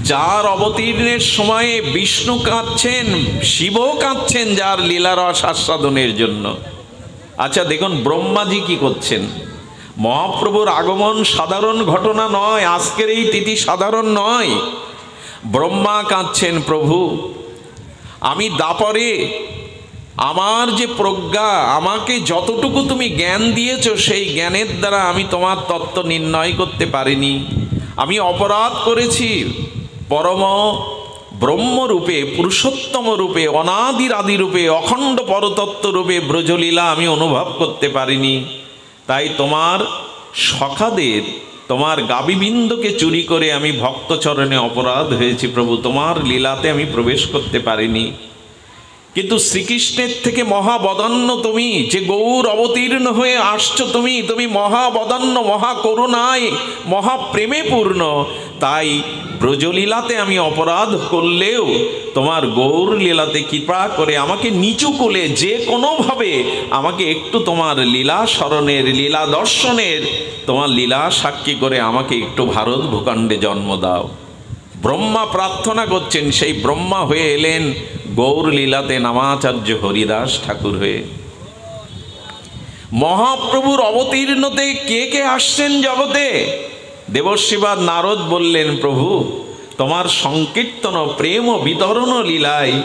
যার অবতীর্ণের সময়ে বিষ্ণু কাঁদছেন, শিবও কাঁদছেন যার লীলারস আস্বাদনের জন্য। আচ্ছা দেখুন ব্রহ্মাজি কি করছেন। মহাপ্রভুর আগমন সাধারণ ঘটনা নয়, আজকের এই তিথি সাধারণ নয়। ব্রহ্মা কাঁদছেন, প্রভু আমি দাপরে আমার যে প্রজ্ঞা, আমাকে যতটুকু তুমি জ্ঞান দিয়েছ সেই জ্ঞানের দ্বারা আমি তোমার তত্ত্ব নির্ণয় করতে পারিনি। আমি অপরাধ করেছি। পরম ব্রহ্মরূপে, পুরুষোত্তম রূপে, অনাদির আদি রূপে, অখণ্ড পরতত্ত্ব রূপে ব্রজলীলা আমি অনুভব করতে পারিনি। তাই তোমার সখাদের, তোমার গাবিবৃন্দকে চুরি করে আমি ভক্তচরণে অপরাধ হয়েছি প্রভু, তোমার লীলাতে আমি প্রবেশ করতে পারিনি। কিন্তু শ্রীকৃষ্ণের থেকে মহাবদান্য তুমি, যে গৌর অবতীর্ণ হয়ে আসছো তুমি, তুমি মহাবদান্য, মহাকরুণায়, মহাপ্রেমে পূর্ণ। তাই ব্রজলীলাতে আমি অপরাধ করলেও তোমার গৌর লীলাতে কৃপা করে আমাকে নিচু কোলে যে কোনোভাবে আমাকে একটু তোমার লীলা স্মরণের, লীলা দর্শনের, তোমার লীলা সাক্ষী করে আমাকে একটু ভারত ভূখণ্ডে জন্ম দাও। ব্রহ্মা প্রার্থনা করছেন, সেই ব্রহ্মা হয়ে এলেন গৌর লীলাতে নামাচার্য হরিদাস ঠাকুর হয়ে। মহাপ্রভুর অবতীর্ণতে কে কে আসছেন জগতে? দেবশিবাদ নারদ বললেন, প্রভু তোমার সংকীর্তন প্রেম ও বিতরণ লীলায়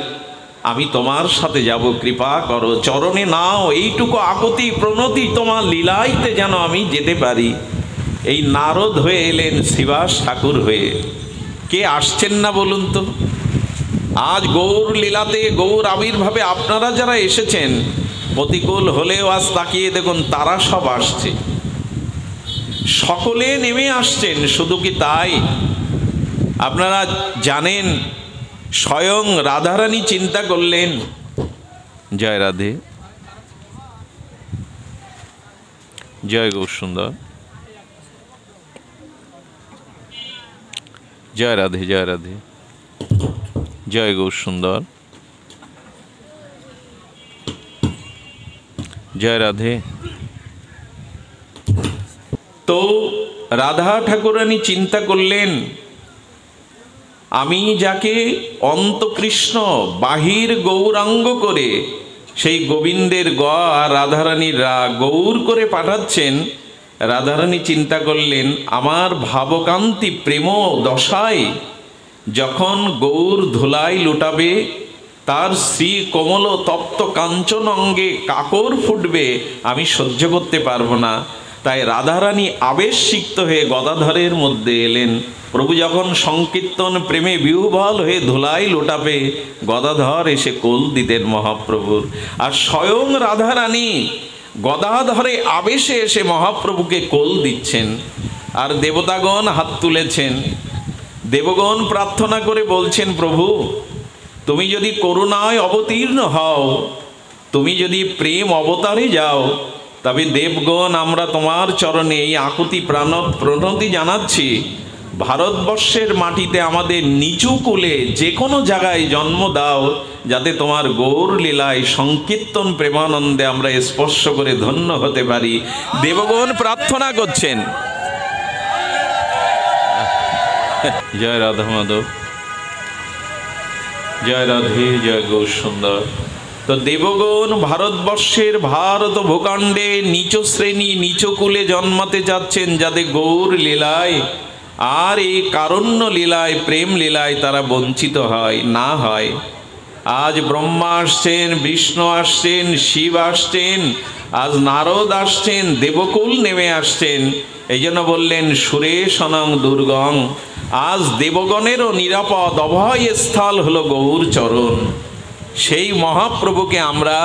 আমি তোমার সাথে যাব, কৃপা করো, চরণে নাও এইটুকু আকতি প্রণতি, তোমার লীলাইতে যেন আমি যেতে পারি। এই নারদ হয়ে এলেন শিবাস ঠাকুর হয়ে। কে আসছেন না বলুন তো? আজ গৌর লীলাতে, গৌর আবির্ভাবে আপনারা যারা এসেছেন, প্রতিকূল হলেও আজ তাকিয়ে দেখুন তারা সব আসছে, সকলে নেমে আসছেন। শুধু কি তাই? আপনারা জানেন স্বয়ং রাধারানী চিন্তা করলেন, জয় রাধে, জয় গৌর সুন্দর, জয় রাধে, জয় রাধে, জয় গৌর সুন্দর, জয় রাধে। তো রাধা ঠাকুরানী চিন্তা করলেন, আমি যাকে অন্তকৃষ্ণ বাহির গৌরাঙ্গ করে সেই গোবিন্দের গ আর রাধারানীর রা গৌর করে পাঠাচ্ছেন, রাধারানী চিন্তা করলেন আমার ভাবকান্তি প্রেম দশায় যখন গৌর ধুলাই লুটাবে, তার শ্রী কোমল তপ্ত কাঞ্চন অঙ্গে কাকর ফুটবে, আমি সহ্য করতে পারবো না। তাই রাধারানী আবেশিক্ত হয়ে গদাধরের মধ্যে এলেন। প্রভু যখন সংকীর্তন প্রেমে বিহ্বল হয়ে ধুলাই লোটাবে, গদাধর এসে কোল দিতেন মহাপ্রভুর। আর স্বয়ং রাধারানী গদাধরে আবেশে এসে মহাপ্রভুকে কোল দিচ্ছেন। আর দেবতাগণ হাত তুলেছেন। দেবগণ প্রার্থনা করে বলছেন, প্রভু তুমি যদি করুণায় অবতীর্ণ হও, তুমি যদি প্রেম অবতারে যাও, তবে দেবগণ আমরা তোমার চরণে এই আকুতি প্রণতি জানাচ্ছি। ভারতবর্ষের মাটিতে আমাদের নিচু কুলে যে কোনো জায়গায় জন্ম দাও, যাতে তোমার গৌর লীলায় সংকীর্তন প্রেমানন্দে আমরা স্পর্শ করে ধন্য হতে পারি। দেবগণ প্রার্থনা করছেন। জয় রাধা মাধব, জয় রাধে, জয় গৌর সুন্দর। তো দেবগণ ভারতবর্ষের, ভারত ভূখণ্ডে নিচ শ্রেণী নিচ কুলে জন্মাতে যাচ্ছেন, যাতে গৌর লীলায় আর এই কারণ্য লীলায়, প্রেম লীলায় তারা বঞ্চিত হয় না হয়। আজ ব্রহ্মা আসছেন, বিষ্ণু আসছেন, শিব আসছেন, আজ নারদ আসছেন, দেবকুল নেমে আসছেন। এই জন্য বললেন সুরেশনং দুর্গং। আজ দেবগণেরও নিরাপদ অভয় স্থল হলো গৌর চরণ। সেই মহাপ্রভুকে আমরা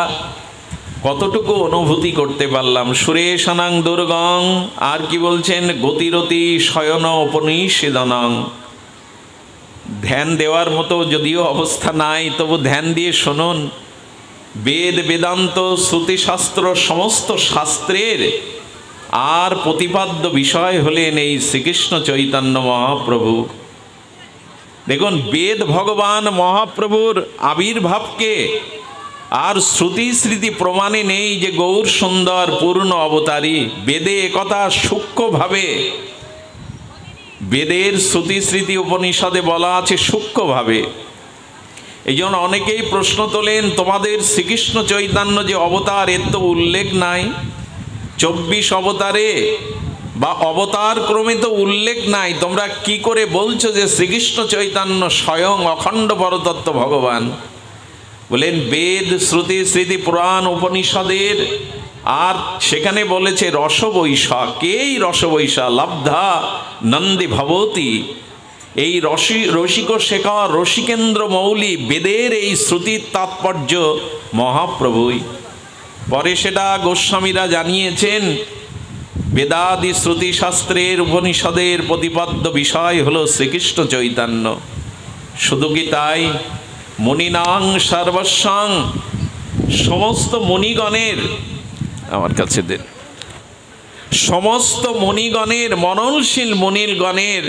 কতটুকু অনুভূতি করতে পারলাম। সুরেশানাং দুর্গং, আর কি বলছেন, গতিরতি শয়ন উপনিষেদনং। ধ্যান দেওয়ার মতো যদিও অবস্থা নাই, তবু ধ্যান দিয়ে শুনুন। বেদ বেদান্ত শ্রুতিশাস্ত্র সমস্ত শাস্ত্রের আর প্রতিপাদ্য বিষয় হলেন এই শ্রীকৃষ্ণ চৈতন্য মহাপ্রভু। দেখুন বেদ ভগবান মহাপ্রভুর আবির্ভাবকে আর শ্রুতি স্মৃতি প্রমাণে নেই যে গৌর সুন্দর পূর্ণ অবতারী। বেদে একথা সূক্ষ্মভাবে বেদের শ্রুতি স্মৃতি উপনিষদে বলা আছে সূক্ষ্মভাবে। এই জন্য অনেকেই প্রশ্ন তোলেন, তোমাদের শ্রীকৃষ্ণ চৈতন্য যে অবতার, এর তো উল্লেখ নাই, 24 অবতারে বা অবতার ক্রমে তো উল্লেখ নাই, তোমরা কি করে বলছো যে শ্রীকৃষ্ণ চৈতন্য স্বয়ং অখণ্ড পরতত্ত্ব ভগবান? বলেন বেদ শ্রুতি স্মৃতি পুরাণ উপনিষদের, আর সেখানে বলেছে রসবৈষা। কেই রসবৈষা? লব্ধা নন্দী ভবতি। এই রসিক শেখর রসিকেন্দ্র মৌলি বেদের এই শ্রুতির তাৎপর্য মহাপ্রভুই। পরে সেটা গোস্বামীরা জানিয়েছেন, বেদাদি শ্রুতি শাস্ত্রের উপনিষদের প্রতিপাদ্য বিষয় হলো শ্রীকৃষ্ণ চৈতন্য। শুধু কি তাই? মুনিনাং সর্বস্বাং, সমস্ত মুনিগণের, আমার কাছে দেন, সমস্ত মুনিগণের, মননশীল মুনিগণের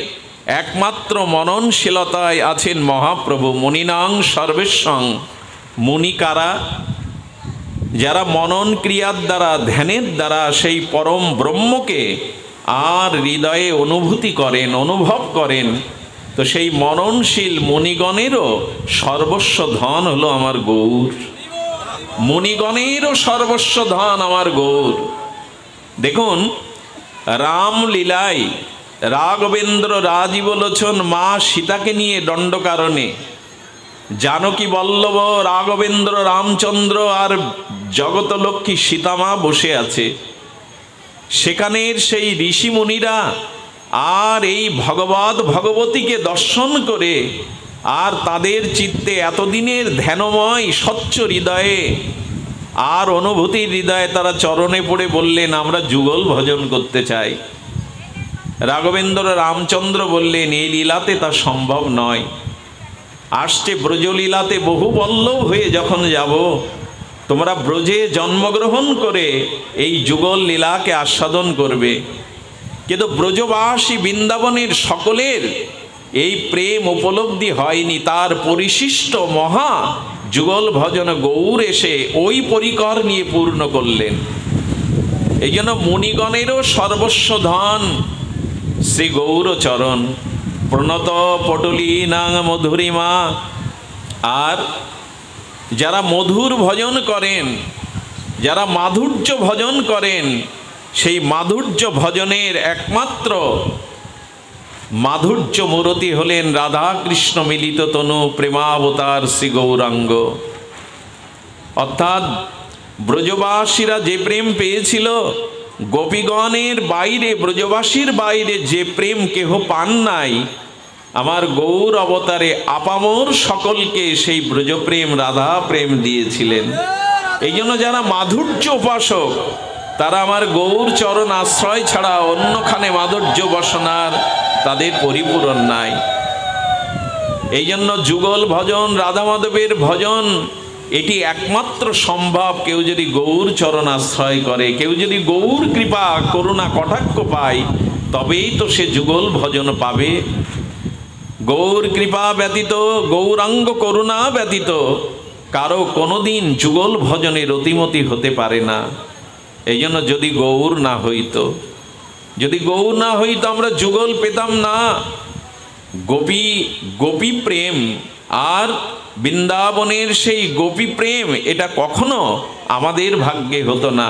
একমাত্র মননশীলতায় আছেন মহাপ্রভু। মুনিনাং সর্বেশ্বং, মুনি কারা? যারা মনন ক্রিয়ার দ্বারা, ধ্যানের দ্বারা সেই পরম ব্রহ্মকে আর হৃদয়ে অনুভূতি করেন, অনুভব করেন। তো সেই মননশীল মুনিগণেরও সর্বস্ব ধন হলো আমার গৌর। মুনিগণেরও সর্বস্ব ধন আমার গৌর। দেখুন রামলীলায় রাঘবেন্দ্র রাজীবলোচন মা সীতাকে নিয়ে দণ্ডকারণে জানকী বল্লভ রাঘবেন্দ্র রামচন্দ্র আর জগতলক্ষ্মী সীতামা বসে আছে। সেখানের সেই ঋষিমুনিরা আর এই ভগবৎ ভগবতীকে দর্শন করে আর তাদের চিত্তে এতদিনের ধ্যানময় স্বচ্ছ হৃদয়ে আর অনুভূতির হৃদয়ে তারা চরণে পড়ে বললেন, আমরা যুগল ভজন করতে চাই। রাঘবেন্দ্র রামচন্দ্র বললেন, এই লীলাতে তা সম্ভব নয়। আসছে ব্রজলীলাতে বহু বল্লভ হয়ে যখন যাব, তোমরা ব্রজে জন্মগ্রহণ করে এই যুগল লীলাকে আস্বাদন করবে। কিন্তু ব্রজবাসী বৃন্দাবনের সকলের এই প্রেম উপলব্ধি হয়নি। তার পরিশিষ্ট মহা যুগল ভজন গৌর এসে ওই পরিকর নিয়ে পূর্ণ করলেন। এই জন্য মুনিগণেরও সর্বস্ব ধন শ্রী গৌরচরণ। প্রণত পটলীনাং মধুরিমা। আর যারা মধুর ভজন করেন, যারা মাধুর্য ভজন করেন, সেই মাধুর্য ভজনের একমাত্র মাধুর্য মূরতি হলেন রাধা কৃষ্ণ মিলিত তনু প্রেমাবতার শ্রী গৌরাঙ্গ। অর্থাৎ ব্রজবাসীরা যে প্রেম পেয়েছিল, গোপীগণের বাইরে, ব্রজবাসীর বাইরে যে প্রেম কেহ পান নাই, আমার গৌর অবতারে আপামর সকলকে সেই ব্রজপ্রেম রাধা প্রেম দিয়েছিলেন। এই জন্য যারা মাধুর্য উপাসক, তারা আমার গৌর চরণ আশ্রয় ছাড়া অন্যখানে মাধুর্য বসনার তাদের পরিপূরণ নাই। এই জন্য যুগল ভজন, রাধা মাধবের ভজন, এটি একমাত্র সম্ভব কেউ যদি গৌর চরণ আশ্রয় করে, কেউ যদি গৌর কৃপা করুণা কটাক্ষ পায়, তবেই তো সে যুগল ভজন পাবে। গৌর কৃপা ব্যতীত, গৌরাঙ্গ করুণা ব্যতীত কারো কোনোদিন যুগল ভজনের অতিমতি হতে পারে না। এই জন্য যদি গৌর না হইতো, যদি গৌর না হইতো আমরা যুগল পেতাম না। গোপী প্রেম আর বৃন্দাবনের সেই গোপী প্রেম, এটা কখনো আমাদের ভাগ্যে হতো না।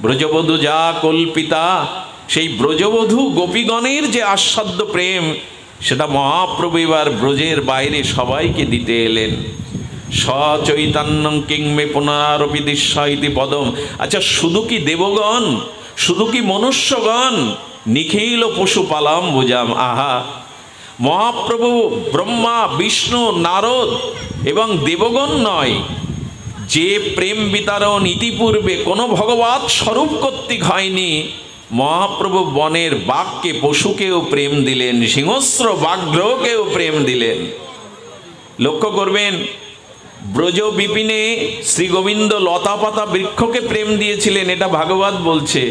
ব্রজবধূ যা কল্পিতা, সেই ব্রজবধূ গোপীগণের যে আস্বাদ্য প্রেম, সেটা মহাপ্রভু এবার ব্রজের বাইরে সবাইকে দিতে এলেন। সচৈতন্যং কিংমে পুনরারপি দৃশ্যইতি পদম। আচ্ছা, শুধু কি দেবগণ, শুধু কি মনুষ্যগণ? নিখিল পশুপালাম বুঝাম। আহা, মহাপ্রভু ব্রহ্মা বিষ্ণু নারদ এবং দেবগণ নয়, যে প্রেম বিতরণ ইতিপূর্বে কোনো ভগবৎ স্বরূপ কর্তৃক হয়নি, মহাপ্রভু বনের বাঘকে, পশুকেও প্রেম দিলেন, সিংহস্র বাঘ্রকেও প্রেম দিলেন। লক্ষ্য করবেন, ব্রজ বিপিনে শ্রী গোবিন্দ লতা পাতা বৃক্ষকে প্রেম দিয়েছিলেন, এটা ভাগবত বলছে।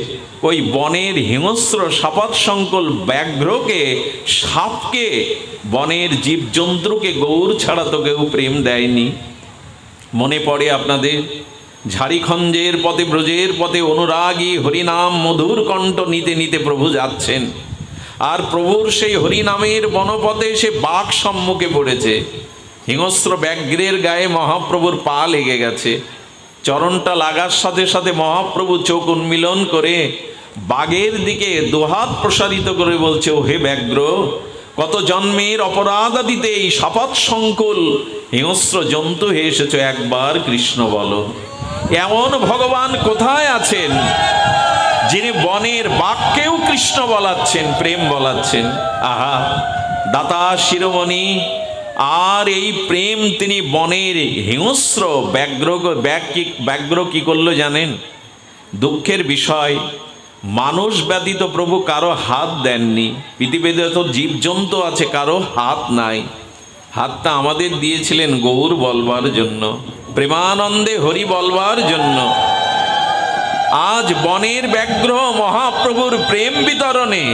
ওই বনের হিংস্র সাপাত সংকুল ব্যাঘ্রকে, সাপকে, বনের জীবজন্তুকে গৌর ছাড়া তো কেউ প্রেম দেয়নি। মনে পড়ে আপনাদের, ঝাড়িখঞ্জের পথে, ব্রজের পথে অনুরাগী হরিনাম মধুর কণ্ঠ নিতে নিতে প্রভু যাচ্ছেন, আর প্রভুর সেই হরিনামের বনপথে সে বাঘ সম্মুখে পড়েছে। হিংস্র ব্যাঘ্রের গায়ে মহাপ্রভুর পা লেগে গেছে। চরণটা লাগার সাথে সাথে মহাপ্রভু চোখ উন্মিলন করে বাঘের দিকে দুহাত প্রসারিত করে বলছে, ও হে ব্যাঘ্র, কত জন্মের অপরাধাদিতে এই শপথ সংকুল হিংস্র জন্তু হয়ে এসেছ, একবার কৃষ্ণ বলো। এমন ভগবান কোথায় আছেন যিনি বনের বাঘকেও কৃষ্ণ বলাচ্ছেন, প্রেম বলাচ্ছেন? আহা, দাতা শিরোমণি। আর এই প্রেম তিনি বনের হিংস্র ব্যাঘ্র কি করলো জানেন? দুঃখের বিষয়, মানুষ ব্যতীত প্রভু কারো হাত দেননি। পৃথিবীতে তো জীবজন্তু আছে, কারো হাত নাই। হাতটা আমাদের দিয়েছিলেন গৌর বলবার জন্য, প্রেমানন্দে হরি বলবার জন্য। আজ বনের ব্যাঘ্র মহাপ্রভুর প্রেম বিতরণে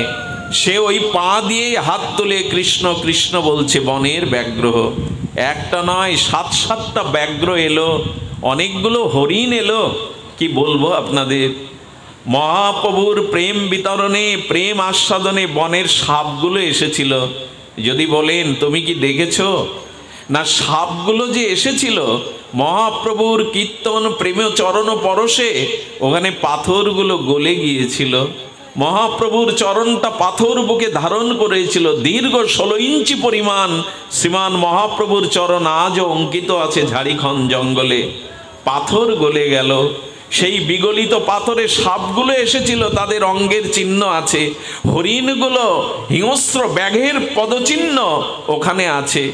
সে ওই পা দিয়ে হাত তুলে কৃষ্ণ কৃষ্ণ বলছে। বনের ব্যাঘ্র একটা নয়, 7-7টা ব্যাঘ্র এলো, অনেকগুলো হরিণ এলো। কি বলবো আপনাদের, মহাপ্রভুর প্রেম বিতরণে, প্রেম আস্বাদনে বনের সাপগুলো এসেছিল। যদি বলেন তুমি কি দেখেছো? না, সাপগুলো যে এসেছিল মহাপ্রভুর কীর্তন প্রেমে চরণ পরশে, ওখানে পাথরগুলো গলে গিয়েছিল। মহাপ্রভুর চরণটা পাথর বুকে ধারণ করেছিল। দীর্ঘ 16 ইঞ্চি পরিমাণ শ্রীমান মহাপ্রভুর চরণ আজও অঙ্কিত আছে ঝাড়িখণ্ড জঙ্গলে। পাথর গলে গেল, সেই বিগলিত পাথরে সাপগুলো এসেছিল, তাদের অঙ্গের চিহ্ন আছে। হরিণগুলো হিংস্র ব্যাঘের পদচিহ্ন ওখানে আছে।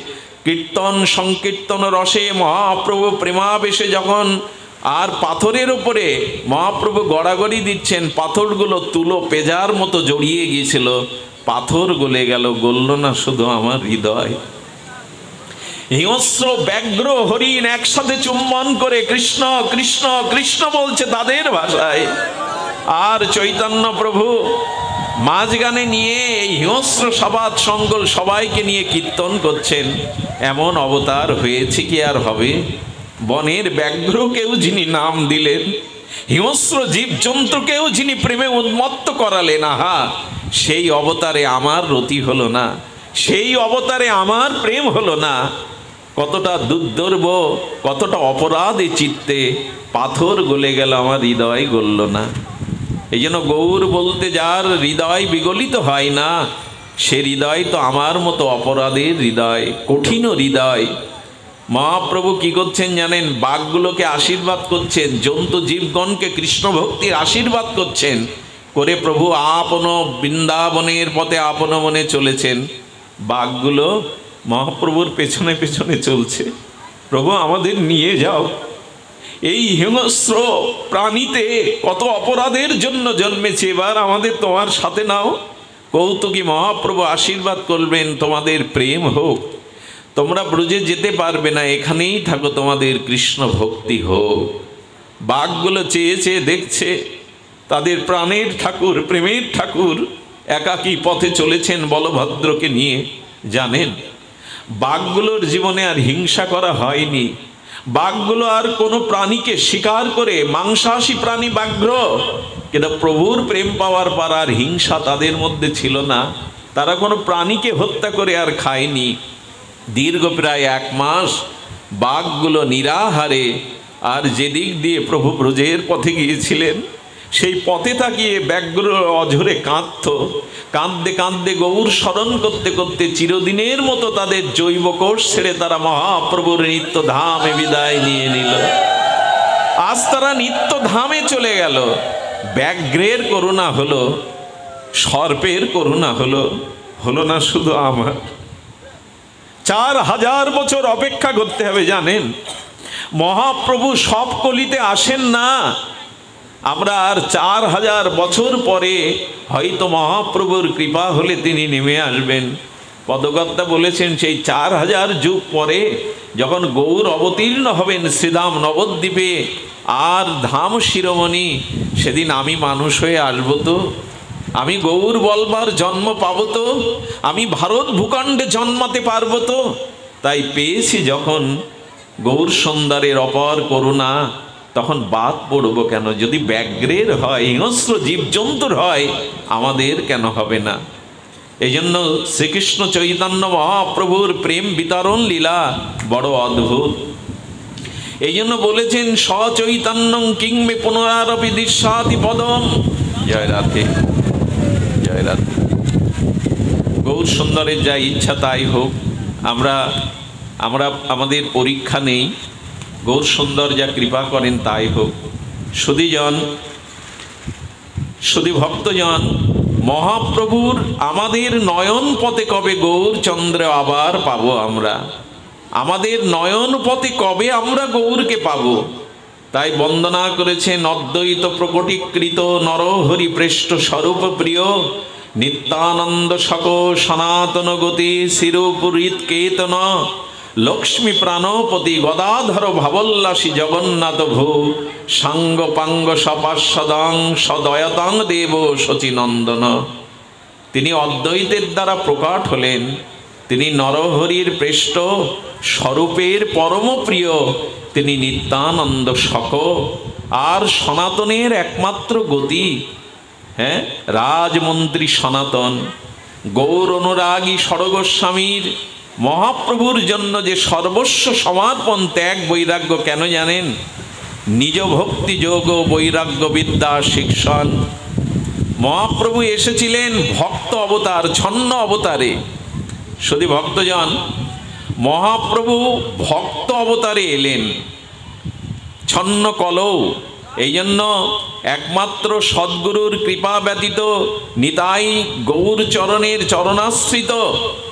কীর্তন সংকীর্তন রসে মহাপ্রভু প্রেমাবেশে যখন আর পাথরের উপরে মহাপ্রভু গড়াগড়ি দিচ্ছেন, পাথরগুলো তুলো পেজার মতো জড়িয়ে গিয়েছিল। পাথর গলে গেল, গলল না শুধু আমার হৃদয়। হিংস্র ব্যাঘ্র হরিণ একসাথে চুম্বন করে কৃষ্ণ কৃষ্ণ কৃষ্ণ বলছে তাদের ভাষায়। আর চৈতন্য প্রভু মাঝগানে নিয়ে এই হিংস্র সবাদ সঙ্গল সবাইকে নিয়ে কীর্তন করছেন। এমন অবতার হয়েছে কি আর হবে? বনের ব্যাঘ্রকেও যিনি নাম দিলেন, হিংস্র জীবজন্তুকেও যিনি প্রেমে উন্মত্ত করালেন, আহা, সেই অবতারে আমার রতি হলো না, সেই অবতারে আমার প্রেম হলো না। কতটা দুর্দর্ব, কতটা অপরাধে চিত্তে পাথর গলে গেল, আমার হৃদয় গলল না। এই জন্য গৌর বলতে যার হৃদয় বিগলিত হয় না, সে হৃদয় তো আমার মতো অপরাধের হৃদয়, কঠিন হৃদয়। মহাপ্রভু কি করছেন জানেন? বাঘগুলোকে আশীর্বাদ করছেন, জন্তু জীবগণকে কৃষ্ণ ভক্তির আশীর্বাদ করছেন করে প্রভু আপন বৃন্দাবনের পথে আপন মনে চলেছেন। বাঘগুলো মহাপ্রভুর পেছনে পেছনে চলছে, প্রভু আমাদের নিয়ে যাও, এই হিংস্র প্রাণীতে কত অপরাধের জন্য জন্মেছে, এবার আমাদের তোমার সাথে নাও। কৌতুকী মহাপ্রভু আশীর্বাদ করবেন, তোমাদের প্রেম হোক, তোমরা ব্রজে যেতে পারবে না, এখানেই থাকো, তোমাদের কৃষ্ণ ভক্তি হোক। বাঘগুলো চেয়ে চেয়ে দেখছে, তাদের প্রাণের ঠাকুর, প্রেমের ঠাকুর একাকী পথে চলেছেন বলভদ্রকে নিয়ে। জানেন, বাঘগুলোর জীবনে আর হিংসা করা হয়নি। বাঘগুলো আর কোনো প্রাণীকে শিকার করে, মাংসাশী প্রাণী ব্যাঘ্র, কিন্তু প্রভুর প্রেম পাওয়ার পর আর হিংসা তাদের মধ্যে ছিল না। তারা কোনো প্রাণীকে হত্যা করে আর খায়নি। দীর্ঘ প্রায় 1 মাস বাঘগুলো নিরাহারে, আর যেদিক দিয়ে প্রভু ব্রজের পথে গিয়েছিলেন সেই পথে তাকিয়ে ব্যাঘ্র অঝরে কাঁদত। কাঁদতে কাঁদতে গৌর স্মরণ করতে করতে চিরদিনের মতো তাদের জৈব কোষ ছেড়ে তারা মহাপ্রভুর নিত্য ধামে বিদায় নিয়ে নিল। আজ তারা নিত্য ধামে চলে গেল। ব্যাঘ্রের করুণা হলো, সর্পের করুণা হলো, হলো না শুধু আমার। 4000 বছর অপেক্ষা করতে হবে জানেন। মহাপ্রভু সব কলিতে আসেন না। আমরা আর 4000 বছর পরে হয়তো মহাপ্রভুর কৃপা হলে তিনি নেমে আসবেন। পদকর্তা বলেছেন সেই 4000 যুগ পরে যখন গৌর অবতীর্ণ হবেন শ্রীধাম নবদ্বীপে আর ধাম শিরোমণি, সেদিন আমি মানুষ হয়ে আসবো তো, আমি গৌর বলবার জন্ম পাবো তো, আমি ভারত ভূখণ্ডে জন্মাতে পারবো তো। তাই পেয়েছি যখন গৌর সুন্দরের অপার করুণা, তখন বাদ পড়বো কেন? যদি ব্যাঘ্রের হয়, হিংস্র জীবজন্তুর হয়, আমাদের কেন হবে না? এই জন্য শ্রীকৃষ্ণ চৈতন্য মহাপ্রভুর প্রেম বিতরণ লীলা বড় অদ্ভুত। এই জন্য বলেছেন সচৈতন্যং কিংমে পুনরারপি দৃশ্যাতি পদম। জয় রাধে, জয় রাধে। গৌর সুন্দরের যা ইচ্ছা তাই হোক, আমরা আমাদের পরীক্ষা নেই, গৌর সুন্দর যা কৃপা করেন তাই হোক। সুধীজন, সুধী ভক্তজন, মহাপ্রভুর আমাদের নয়ন পথে কবে গৌরচন্দ্র আবার পাবো আমরা? আমাদের নয়ন পথে কবে আমরা গৌরকে পাবো? তাই বন্দনা করেছেন অদ্বৈত প্রকটীকৃত নরহরি পৃষ্ঠ স্বরূপ প্রিয় নিত্যানন্দ শক সনাতন গতি শিরোপুরীত কেতন লক্ষ্মী প্রাণপতি গদাধর ভাবল্লাসী জগন্নাথ ভূ সাঙ্গ পাঙ্গ সপার্ষদং সদয়তং দেব শচীনন্দন। তিনি অদ্বৈতের দ্বারা প্রকট হলেন, তিনি নরহরির পৃষ্ঠ স্বরূপের পরম প্রিয়, তিনি নিত্যানন্দ শক আর সনাতনের একমাত্র গতি। হ্যাঁ, রাজমন্ত্রী সনাতন গৌর অনুরাগী ষড়গোস্বামীর মহাপ্রভুর জন্য যে সর্বস্ব সমর্পণ ত্যাগ বৈরাগ্য, কেন জানেন? নিজ ভক্তি যোগ বৈরাগ্য বিদ্যা শিক্ষণ। মহাপ্রভু এসেছিলেন ভক্ত অবতার, ছন্ন অবতারে। শুধু ভক্তজন, মহাপ্রভু ভক্ত অবতারে এলেন, ছন্ন কলৌ। এই জন্য একমাত্র সদ্গুরুর কৃপা ব্যতীত, নিতাই গৌর চরণের চরণাশ্রিত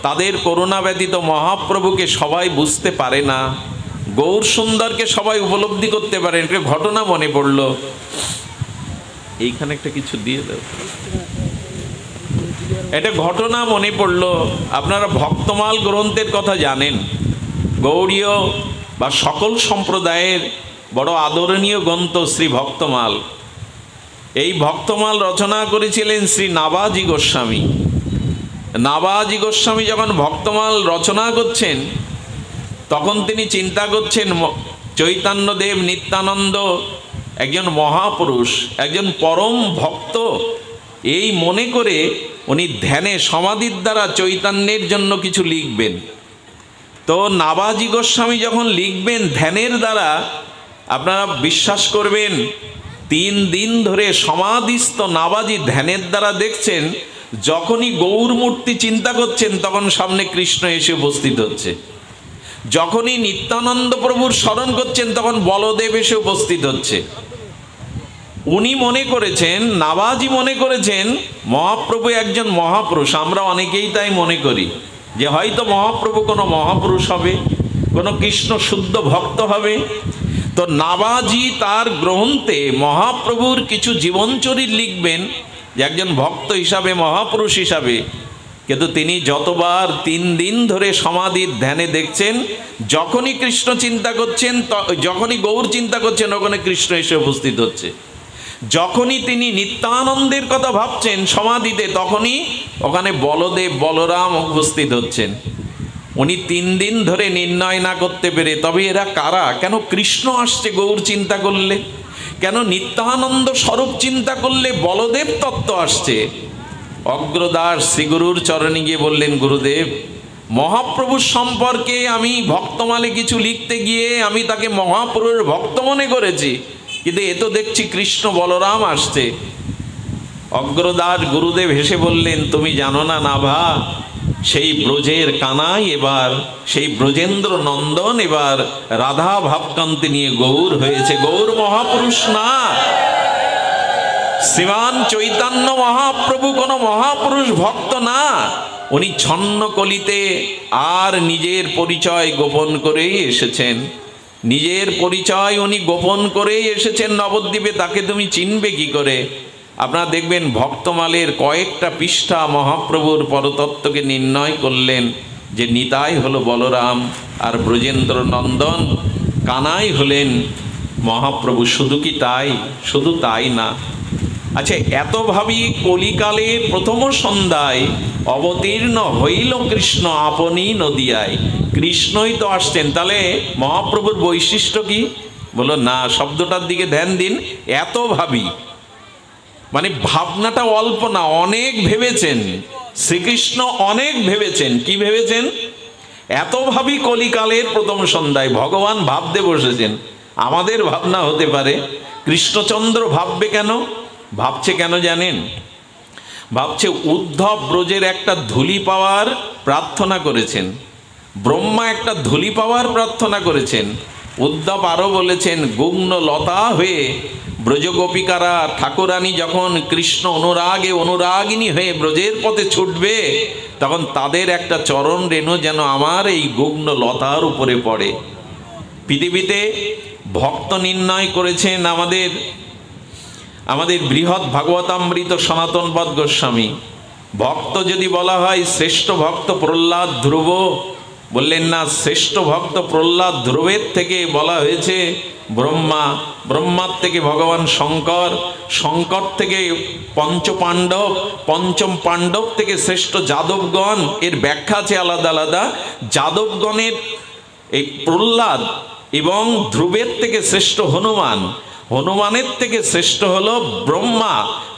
তাদের করুণা ব্যতীত মহাপ্রভুকে সবাই বুঝতে পারে না, গৌর সুন্দরকে সবাই উপলব্ধি করতে পারে। একটা ঘটনা মনে পড়ল, এইখানে একটা কিছু দিয়ে দাও। একটা ঘটনা মনে পড়ল, আপনারা ভক্তমাল গ্রন্থের কথা জানেন, গৌড়ীয় বা সকল সম্প্রদায়ের বড় আদরণীয় গ্রন্থ শ্রী ভক্তমাল। এই ভক্তমাল রচনা করেছিলেন শ্রী নাবাজি গোস্বামী। নাবাজি গোস্বামী যখন ভক্তমাল রচনা করছেন, তখন তিনি চিন্তা করছেন চৈতন্যদেব নিত্যানন্দ একজন মহাপুরুষ, একজন পরম ভক্ত, এই মনে করে উনি ধ্যানে সমাধির দ্বারা চৈতন্যের জন্য কিছু লিখবেন। তো নাবাজি গোস্বামী যখন লিখবেন ধ্যানের দ্বারা, আপনারা বিশ্বাস করবেন 3 দিন ধরে সমাধিস্থ নাবাজি ধ্যানের দ্বারা দেখছেন, যখনই গৌর মূর্তি চিন্তা করছেন তখন সামনে কৃষ্ণ এসে উপস্থিত হচ্ছে, যখনই নিত্যানন্দ প্রভুর স্মরণ করছেন তখন বলদেব এসে উপস্থিত হচ্ছে। উনি মনে করেছেন, নাবাজি মনে করেছেন মহাপ্রভু একজন মহাপুরুষ। আমরা অনেকেই তাই মনে করি যে হয়তো মহাপ্রভু কোনো মহাপুরুষ হবে, কোনো কৃষ্ণ শুদ্ধ ভক্ত হবে। তো নাবাজি তার গ্রন্থে মহাপ্রভুর কিছু জীবনচরিত লিখবেন যে একজন ভক্ত হিসাবে, মহাপুরুষ হিসাবে। কিন্তু তিনি যতবার 3 দিন ধরে সমাধির ধ্যানে দেখছেন, যখনই কৃষ্ণ চিন্তা করছেন, যখনই গৌর চিন্তা করছেন, ওখানে কৃষ্ণ এসে উপস্থিত হচ্ছে। যখনই তিনি নিত্যানন্দের কথা ভাবছেন সমাধিতে, তখনই ওখানে বলদেব বলরাম উপস্থিত হচ্ছেন। উনি 3 দিন ধরে নির্ণয় না করতে পেরে, তবে এরা কারা, কেন কৃষ্ণ আসছে গৌর চিন্তা করলে, কেন নিত্যানন্দ স্বরূপ চিন্তা করলে বলদেব তত্ত্ব আসছে। অগ্রদাস শ্রীগুরুর চরণে গিয়ে বললেন, গুরুদেব, মহাপ্রভুর সম্পর্কে আমি ভক্তমালে কিছু লিখতে গিয়ে আমি তাকে মহাপ্রভুর ভক্ত মনে করেছি, কিন্তু এ তো দেখছি কৃষ্ণ বলরাম আসছে। অগ্রদাস গুরুদেব হেসে বললেন, তুমি জানো না নাভা, সেই ব্রজের কানাই এবার, সেই ব্রজেন্দ্র নন্দন এবার রাধা ভাবকান্তি নিয়ে গৌর হয়েছে, গৌর মহাপুরুষ না। শ্রীমান চৈতন্য মহাপ্রভু কোনো মহাপুরুষ ভক্ত না, উনি ছন্ন কলিতে আর নিজের পরিচয় গোপন করেই এসেছেন। নিজের পরিচয় উনি গোপন করেই এসেছেন নবদ্বীপে, তাকে তুমি চিনবে কি করে? আপনারা দেখবেন ভক্তমালের কয়েকটা পৃষ্ঠা মহাপ্রভুর পরতত্ত্বকে নির্ণয় করলেন যে নিতাই হলো বলরাম আর ব্রজেন্দ্র নন্দন কানাই হলেন মহাপ্রভু। শুধু কি তাই? শুধু তাই না। আচ্ছা, এত ভাবি কলিকালের প্রথম সন্ধ্যায় অবতীর্ণ হইল কৃষ্ণ আপনি নদিয়ায়। কৃষ্ণই তো আসছেন, তাহলে মহাপ্রভুর বৈশিষ্ট্য কি? বলো না, শব্দটার দিকে ধ্যান দিন। এত ভাবি মানে ভাবনাটা অল্প না, অনেক ভেবেছেন। শ্রীকৃষ্ণ অনেক ভেবেছেন। কি ভেবেছেন? এত ভাবি কলিকালের প্রথম সন্ধ্যায় ভগবান ভাবতে বসেছেন। আমাদের ভাবনা হতে পারে, কৃষ্ণচন্দ্র ভাববে কেন? ভাবছে কেন জানেন? ভাবছে উদ্ধব ব্রজের একটা ধূলি পাওয়ার প্রার্থনা করেছেন, ব্রহ্মা একটা ধূলি পাওয়ার প্রার্থনা করেছেন। উদ্ধব আরও বলেছেন, গুগ্ন লতা হয়ে ব্রজগোপিকারা ঠাকুরানী যখন কৃষ্ণ অনুরাগে অনুরাগিনী হয়ে ব্রজের পথে ছুটবে, তখন তাদের একটা চরণ রেণু যেন আমার এই গুগ্ন লতার উপরে পড়ে। পৃথিবীতে ভক্ত নির্ণয় করেছেন আমাদের বৃহৎ ভাগবতামৃত সনাতনপদ গোস্বামী। ভক্ত যদি বলা হয় শ্রেষ্ঠ ভক্ত প্রহ্লাদ ধ্রুব, বললেন না, শ্রেষ্ঠ ভক্ত প্রহ্লাদ ধ্রুবের থেকে বলা হয়েছে ব্রহ্মা, ব্রহ্মার থেকে ভগবান শঙ্কর, শঙ্কর থেকে পঞ্চপাণ্ডব, পঞ্চম পাণ্ডব থেকে শ্রেষ্ঠ যাদবগণ। এর ব্যাখ্যা আছে আলাদা আলাদা। যাদবগণের এই প্রহ্লাদ এবং ধ্রুবের থেকে শ্রেষ্ঠ হনুমান, হনুমানের থেকে শ্রেষ্ঠ হলো ব্রহ্মা,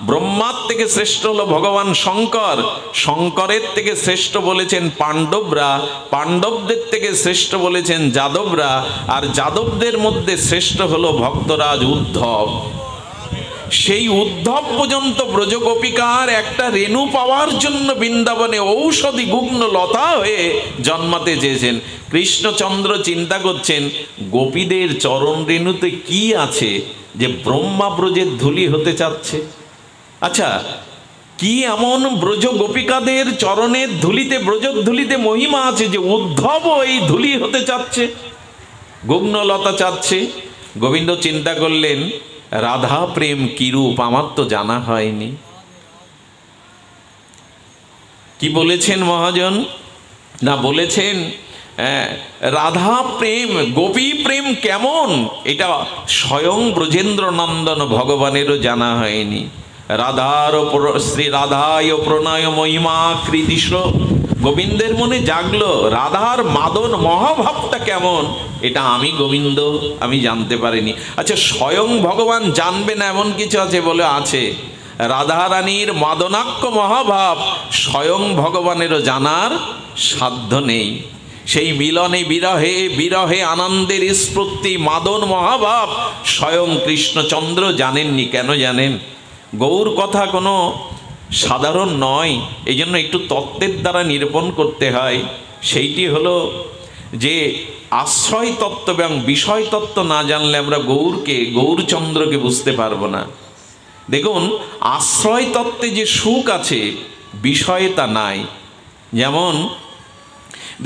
ব্রহ্মার থেকে শ্রেষ্ঠ হলো ভগবান শঙ্কর, শঙ্করের থেকে শ্রেষ্ঠ বলেছেন পাণ্ডবরা, পাণ্ডবদের থেকে শ্রেষ্ঠ বলেছেন যাদবরা, আর যাদবদের মধ্যে শ্রেষ্ঠ হলো ভক্তরাজ উদ্ধব। সেই উদ্ধব পর্যন্ত ব্রজগোপিকার একটা রেণু পাওয়ার জন্য বৃন্দাবনে ঔষধি গুগ্ন লতা হয়ে জন্মাতে চেয়েছেন। কৃষ্ণচন্দ্র চিন্তা করছেন, গোপীদের চরণ রেণুতে কি আছে যে ব্রহ্মা ব্রজের ধূলি হতে চাচ্ছে? আচ্ছা, কি এমন ব্রজ গোপিকাদের চরণের ধুলিতে, ব্রজের ধুলিতে মহিমা আছে যে উদ্ধব এই ধুলি হতে চাচ্ছে, গুগ্নলতা চাচ্ছে? গোবিন্দ চিন্তা করলেন, রাধা প্রেম কি রূপ আমার তো জানা হয়নি। কি বলেছেন মহাজন? না, বলেছেন রাধা প্রেম, গোপী প্রেম কেমন এটা স্বয়ং ব্রজেন্দ্র নন্দন ভগবানেরও জানা হয়নি। শ্রী রাধায় প্রণয় মহিমা কৃতিশ, গোবিন্দের মনে জাগলো রাধার মাদন মহাভাবটা কেমন, এটা আমি গোবিন্দ আমি জানতে পারিনি। আচ্ছা, স্বয়ং ভগবান জানবে না এমন কিছু আছে? বলে আছে। রাধারানীর মাদনাক্য মহাভাব স্বয়ং ভগবানেরও জানার সাধ্য নেই। সেই মিলনে বিরহে বিরহে আনন্দের স্ফূর্তি মাদন মহাভাব স্বয়ং কৃষ্ণচন্দ্র জানেননি। কেন জানেন? গৌর কথা কোনো সাধারণ নয়, এই জন্য একটু তত্ত্বের দ্বারা নিরূপণ করতে হয়। সেইটি হলো যে আশ্রয় তত্ত্ব এবং বিষয় তত্ত্ব না জানলে আমরা গৌরচন্দ্রকে বুঝতে পারবো না। দেখুন, আশ্রয় তত্ত্বে যে সুখ আছে বিষয়ে তা নাই। যেমন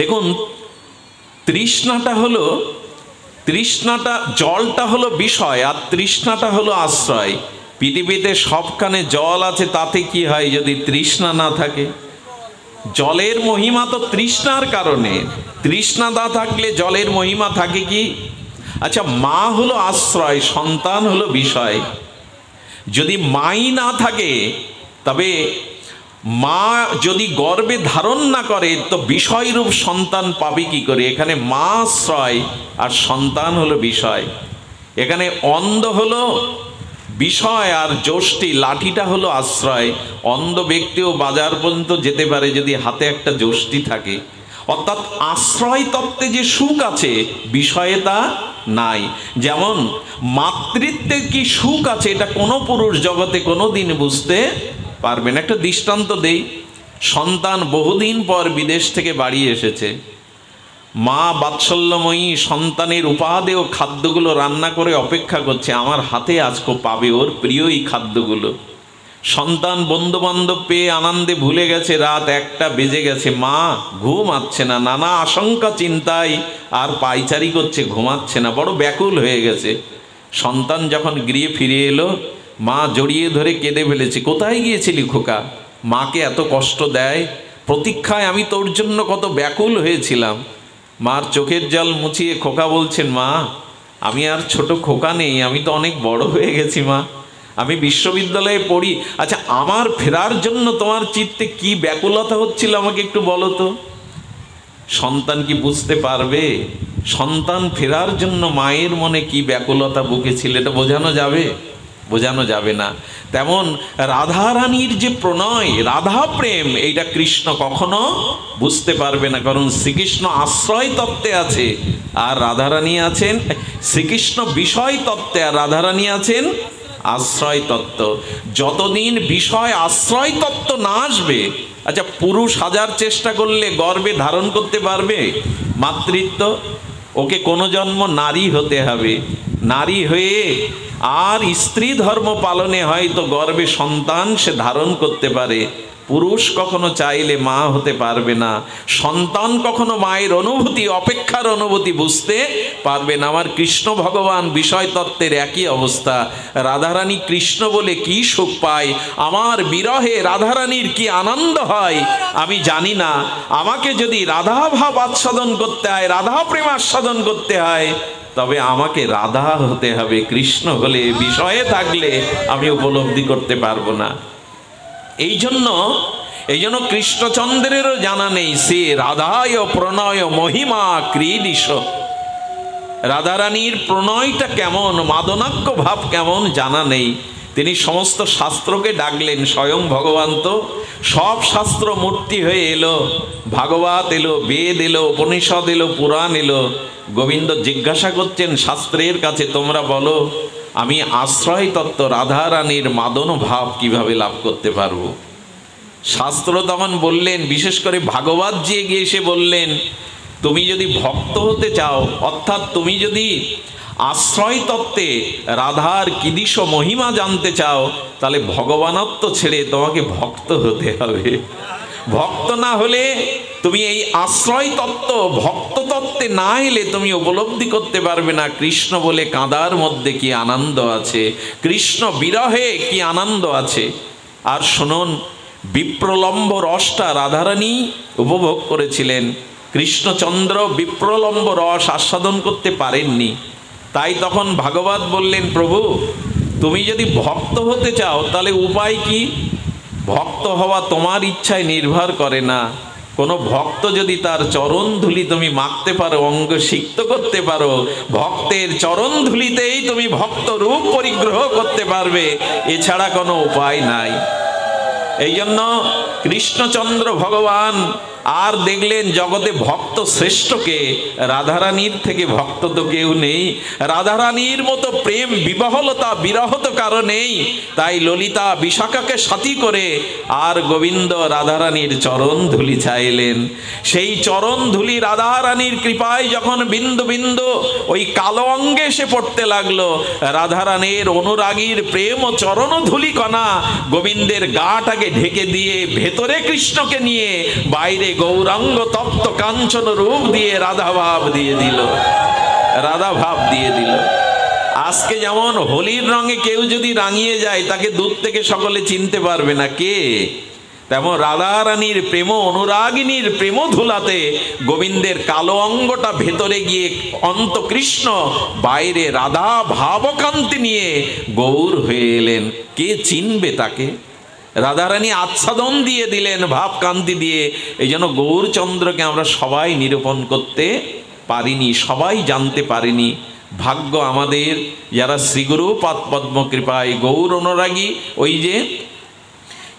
দেখুন, তৃষ্ণাটা জলটা হলো বিষয় আর তৃষ্ণাটা হলো আশ্রয়। পৃথিবীতে সবখানে জল আছে, তাতে কি হয় যদি তৃষ্ণা না থাকে? জলের মহিমা তো তৃষ্ণার কারণে, তৃষ্ণা না থাকলে জলের মহিমা থাকে কি? আচ্ছা, মা হলো আশ্রয়, সন্তান হলো বিষয়। যদি মাই না থাকে, তবে মা যদি গর্ভে ধারণ না করে তো বিষয়রূপ সন্তান পাবে কি করে? এখানে মা আশ্রয় আর সন্তান হলো বিষয়। এখানে অন্ধ হলো বিষয় আর যষ্টি লাঠিটা হলো আশ্রয়। অন্ধ ব্যক্তিও বাজার পর্যন্ত যেতে পারে যদি হাতে একটা যষ্টি থাকে। অর্থাৎ আশ্রয় তত্ত্বে যে সুখ আছে বিষয়ে তা নাই। যেমন মাতৃত্বে কি সুখ আছে এটা কোনো পুরুষ জগতে কোনো দিন বুঝতে পারবেন। একটা দৃষ্টান্ত দেই। সন্তান বহুদিন পর বিদেশ থেকে বাড়ি এসেছে। মা বাৎসল্যময়ী সন্তানের উপাদেয় খাদ্যগুলো রান্না করে অপেক্ষা করছে, আমার হাতে আজকে পাবে ওর প্রিয় এই খাদ্যগুলো। সন্তান বন্ধুবান্ধব পেয়ে আনন্দে ভুলে গেছে, রাত 1টা বেজে গেছে, মা ঘুমাচ্ছে না, নানা আশঙ্কা চিন্তায় আর পায়চারি করছে, ঘুমাচ্ছে না, বড় ব্যাকুল হয়ে গেছে। সন্তান যখন গৃহে ফিরে এলো, মা জড়িয়ে ধরে কেঁদে ফেলেছে। কোথায় গিয়েছিলি খোকা? মাকে এত কষ্ট দেয়, প্রতীক্ষায় আমি তোর জন্য কত ব্যাকুল হয়েছিলাম। মার চোখের জল মুছিয়ে খোকা বলছেন, মা আমি আর ছোট খোকা নেই, আমি তো অনেক বড় হয়ে গেছি মা, আমি বিশ্ববিদ্যালয়ে পড়ি। আচ্ছা, আমার ফেরার জন্য তোমার চিত্তে কি ব্যাকুলতা হচ্ছিল আমাকে একটু বলো তো। সন্তান কি বুঝতে পারবে সন্তান ফেরার জন্য মায়ের মনে কি ব্যাকুলতা বুকেছিল? এটা বোঝানো যাবে? বোঝানো যাবে না। তেমন রাধারানীর যে প্রণয়, রাধা প্রেম, এইটা কৃষ্ণ কখনো বুঝতে পারবে না, কারণ শ্রীকৃষ্ণ আশ্রয় তত্ত্বে আছে আর রাধারানী আছেন, শ্রীকৃষ্ণ বিষয় তত্ত্বে আর রাধারানী আছেন আশ্রয় তত্ত্ব। যতদিন বিষয় আশ্রয় তত্ত্ব না আসবে, আচ্ছা পুরুষ হাজার চেষ্টা করলে গর্ভে ধারণ করতে পারবে মাতৃত্ব? ওকে কোনো জন্ম নারী হতে হবে, নারী হয়ে আর স্ত্রী ধর্ম পালনে হয়তো গর্ভে সন্তান সে ধারণ করতে পারে। পুরুষ কখনো চাইলে মা হতে পারবে না, সন্তান কখনো মায়ের অনুভূতি, অপেক্ষার অনুভূতি বুঝতে পারবে না। আমার কৃষ্ণ ভগবান বিষয় তত্ত্বের একই অবস্থা। রাধারানী কৃষ্ণ বলে কি সুখ পায়, আমার বিরহে রাধারানীর কি আনন্দ হয় আমি জানি না। আমাকে যদি রাধা ভাব আস্বাদন করতে হয়, রাধা প্রেম আস্বাদন করতে হয়, তবে আমাকে রাধা হতে হবে। কৃষ্ণ হলে, বিষয়ে থাকলে আমি উপলব্ধি করতে পারবো না। এই জন্য কৃষ্ণচন্দ্রেরও জানা নেই সে রাধায় প্রণয় মহিমা ক্রীডিস। রাধারানীর প্রণয়টা কেমন, মাদনাক্য ভাব কেমন জানা নেই। তিনি সমস্ত শাস্ত্রকে ডাকলেন, স্বয়ং ভগবান তো সব শাস্ত্র মূর্তি হয়ে এলো, ভাগবত এলো, বেদ এলো, উপনিষদ এলো, পুরাণ এলো। গোবিন্দ জিজ্ঞাসা করছেন শাস্ত্রের কাছে, তোমরা বলো আমি আশ্রয় তত্ত্ব রাধারানীর মাদন ভাব কিভাবে লাভ করতে পারবো? শাস্ত্র তখন বললেন, বিশেষ করে ভাগবত জি গিয়ে এসে বললেন, তুমি যদি ভক্ত হতে চাও, অর্থাৎ তুমি যদি আশ্রয় তত্ত্বে রাধার কিদিশ মহিমা জানতে চাও, তাহলে ভগবানত্ব ছেড়ে তোমাকে ভক্ত হতে হবে। ভক্ত না হলে তুমি এই আশ্রয় তত্ত্ব, ভক্ত তত্ত্বে না এলে তুমি উপলব্ধি করতে পারবে না কৃষ্ণ বলে কাঁদার মধ্যে কি আনন্দ আছে, কৃষ্ণ বিরহে কি আনন্দ আছে। আর শুনুন, বিপ্রলম্ব রসটা রাধারানী উপভোগ করেছিলেন, কৃষ্ণচন্দ্র বিপ্রলম্ব রস আস্বাদন করতে পারেননি। তাই তখন ভাগবত বললেন, প্রভু তুমি যদি ভক্ত হতে চাও তাহলে উপায় কি? ভক্ত হওয়া তোমার ইচ্ছায় নির্ভর করে না। কোনো ভক্ত যদি তার চরণ ধুলি তুমি মাখতে পারো, অঙ্গ সিক্ত করতে পারো, ভক্তের চরণ ধুলিতেই তুমি ভক্ত রূপ পরিগ্রহ করতে পারবে, এছাড়া কোনো উপায় নাই। এই জন্য কৃষ্ণচন্দ্র ভগবান আর দেখলেন জগতে ভক্ত শ্রেষ্ঠকে, রাধারানীর থেকে ভক্ত তো কেউ নেই। রাধারানীর মতো প্রেম বিবহলতা বিরহত কারো নেই। তাই ললিতা বিশাখাকে সাথী করে আর গোবিন্দ রাধারানীর চরণ ধুলি চাইলেন। সেই চরণ ধুলি রাধারানীর কৃপায় যখন বিন্দু বিন্দু ওই কালো অঙ্গে এসে পড়তে লাগলো, রাধারানীর অনুরাগীর প্রেম ও চরণ ধুলি কণা গোবিন্দের গাটাকে ঢেকে দিয়ে ভেতরে কৃষ্ণকে নিয়ে বাইরে গৌরাঙ্গ তপ্ত কাঞ্চন রূপ দিয়ে রাধা ভাব দিয়ে দিল, রাধা ভাব দিয়ে দিল। আজকে যেমন হোলির রঙে কেউ যদি রাঙিয়ে যায় তাকে দূর থেকে সকলে চিনতে পারবে না কে, তেমন রাধারানীর প্রেম অনুরাগিনীর প্রেম ধুলাতে গোবিন্দের কালো অঙ্গটা ভেতরে গিয়ে অন্ত কৃষ্ণ, বাইরে রাধা ভাবকান্তি নিয়ে গৌর হয়ে এলেন। কে চিনবে তাকে? রাধারানী আচ্ছাদন দিয়ে দিলেন ভাবকান্তি দিয়ে। এই জন্য গৌরচন্দ্রকে আমরা সবাই নিরূপণ করতে পারিনি, সবাই জানতে পারিনি। ভাগ্য আমাদের যারা শ্রীগুরু পদ্ম কৃপায় গৌর অনুরাগী। ওই যে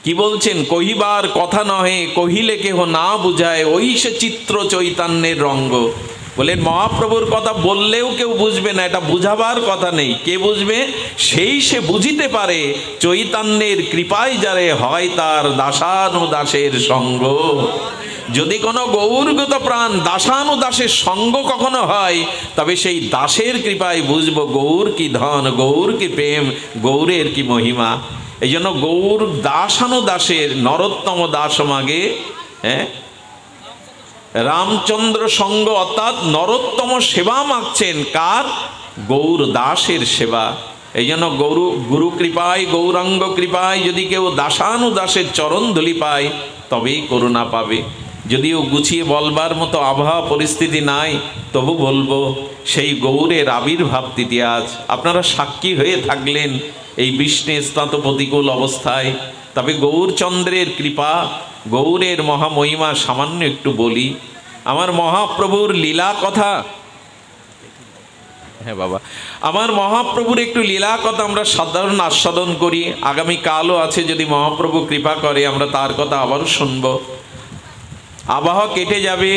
কি বলছেন, কহিবার কথা নহে কহিলে কেহ না বুঝায়, ওই সে চিত্র চৈতন্যের রঙ্গ। বলেন মহাপ্রভুর কথা বললেও কেউ বুঝবে না, এটা বুঝাবার কথা নেই। কে বুঝবে? সেই সে বুঝিতে পারে চৈতন্যের কৃপায় যারে হয় তার দাসানুদাসের সঙ্গ। যদি কোনো গৌরগত প্রাণ দাসানুদাসের সঙ্গ কখনো হয়, তবে সেই দাসের কৃপায় বুঝবো গৌর কি ধন, গৌর কি প্রেম, গৌরের কি মহিমা। এই জন্য গৌর দাসানুদাসের নরোত্তম দাস মাগে, হ্যাঁ, রামচন্দ্র সঙ্গ, অর্থাৎ নরোত্তম সেবা মাগছেন কার? গৌর দাসের সেবা। এই জন্য গুরু কৃপায়, গৌরাঙ্গ কৃপায় যদি কেউ দাসানুদাসের চরণ ধুলি পায় তবেই করুণা পাবে। যদিও গুছিয়ে বলবার মতো আবহাওয়া পরিস্থিতি নাই, তবু বলবো সেই গৌরের আবির্ভাব তিথি আজ। আপনারা সাক্ষী হয়ে থাকলেন এই বৃষ্ণে স্নাত প্রতিকূল অবস্থায়। তবে গৌরচন্দ্রের কৃপা, গৌরের মহামহিমা সামান্য একটু বলি। আমার মহাপ্রভুর লীলা কথা হ্যাঁ বাবা, আমার মহাপ্রভুর একটু লীলা কথা আমরা সাধারণ আস্বাদন করি। আগামীকালও আছে, যদি মহাপ্রভু কৃপা করে আমরা তার কথা আবারও শুনব। আবহ কেটে যাবে